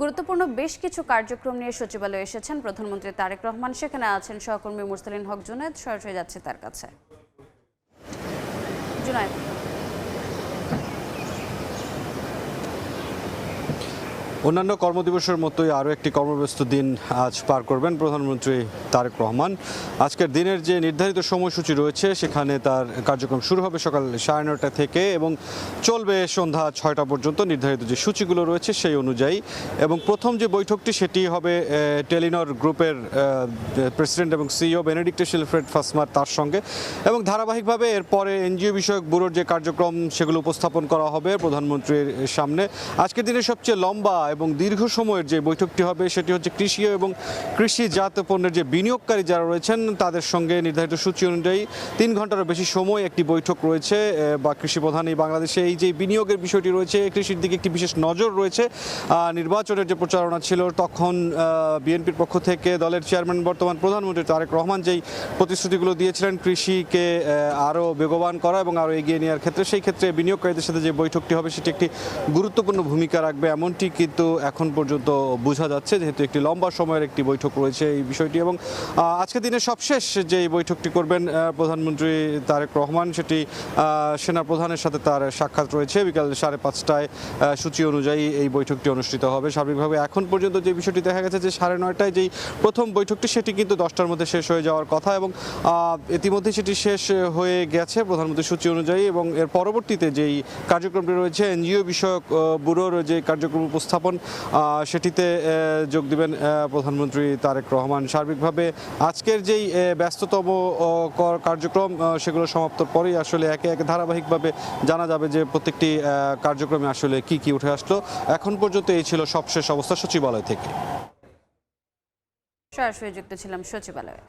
গুরুত্বপূর্ণ বেশ কিছু কার্যক্রম নিয়ে সচিবালয়ে এসেছেন প্রধানমন্ত্রী তারেক রহমান। সেখানে আছেন সহকর্মী মুরসালিন হক জুনায়েদ। সরাসরি যাচ্ছে তার কাছে। জুনায়েদ, অন্যান্য কর্মদিবসের মতোই আরও একটি কর্মব্যস্ত দিন আজ পার করবেন প্রধানমন্ত্রী তারেক রহমান। আজকের দিনের যে নির্ধারিত সময়সূচি রয়েছে সেখানে তার কার্যক্রম শুরু হবে সকাল 9:30 থেকে এবং চলবে সন্ধ্যা 6টা পর্যন্ত। নির্ধারিত যে সূচিগুলো রয়েছে সেই অনুযায়ী এবং প্রথম যে বৈঠকটি সেটি হবে টেলিনর গ্রুপের প্রেসিডেন্ট এবং সিইও বেনেডিক্ট শিলফ্রেড ফাসমার তার সঙ্গে, এবং ধারাবাহিকভাবে এরপরে এনজিও বিষয়ক ব্যুরোর যে কার্যক্রম সেগুলো উপস্থাপন করা হবে প্রধানমন্ত্রীর সামনে। আজকের দিনের সবচেয়ে লম্বা এবং দীর্ঘ সময়ের যে বৈঠকটি হবে সেটি হচ্ছে কৃষি এবং কৃষিজাত পণ্যের যে বিনিয়োগকারী যারা রয়েছেন তাদের সঙ্গে নির্ধারিত সূচি অনুযায়ী 3 ঘন্টারও বেশি সময় একটি বৈঠক রয়েছে। বা কৃষি প্রধান এই বাংলাদেশে এই যে বিনিয়োগের বিষয়টি রয়েছে, কৃষির দিকে একটি বিশেষ নজর রয়েছে। নির্বাচনের যে প্রচারণা ছিল তখন বিএনপির পক্ষ থেকে দলের চেয়ারম্যান বর্তমান প্রধানমন্ত্রী তারেক রহমান যেই প্রতিশ্রুতিগুলো দিয়েছিলেন কৃষিকে আরও বেগবান করা এবং আরও এগিয়ে নেওয়ার ক্ষেত্রে, সেই ক্ষেত্রে বিনিয়োগকারীদের সাথে যে বৈঠকটি হবে সেটি একটি গুরুত্বপূর্ণ ভূমিকা রাখবে এমনটি কিন্তু এখন পর্যন্ত বোঝা যাচ্ছে, যেহেতু একটি লম্বা সময়ের একটি বৈঠক রয়েছে এই বিষয়টি। এবং আজকের দিনে সবশেষ যে বৈঠকটি করবেন প্রধানমন্ত্রী তারেক রহমান সেটি সেনা প্রধানের সাথে তার সাক্ষাৎ রয়েছে বিকাল 5:30টায়। সূচি অনুযায়ী এই বৈঠকটি অনুষ্ঠিত হবে। সার্বিকভাবে এখন পর্যন্ত যে বিষয়টি দেখা গেছে যে 9:30টায় যেই প্রথম বৈঠকটি সেটি কিন্তু 10টার মধ্যে শেষ হয়ে যাওয়ার কথা এবং ইতিমধ্যে সেটি শেষ হয়ে গেছে প্রধানমন্ত্রীর সূচি অনুযায়ী। এবং এর পরবর্তীতে যেই কার্যক্রমটি রয়েছে এনজিও বিষয়ক ব্যুরোর যে কার্যক্রম উপস্থাপন সেটিতে যোগ দিবেন প্রধানমন্ত্রী তারেক রহমান। সার্বিকভাবে আজকের যেই ব্যস্ততম কার্যক্রম সেগুলো সমাপ্তর পরেই আসলে একে একে ধারাবাহিকভাবে জানা যাবে যে প্রত্যেকটি কার্যক্রমে আসলে কি কি উঠে আসলো। এখন পর্যন্ত এই ছিল সবশেষ অবস্থা সচিবালয় থেকে। সরাসরি যুক্ত ছিলাম সচিবালয়ে।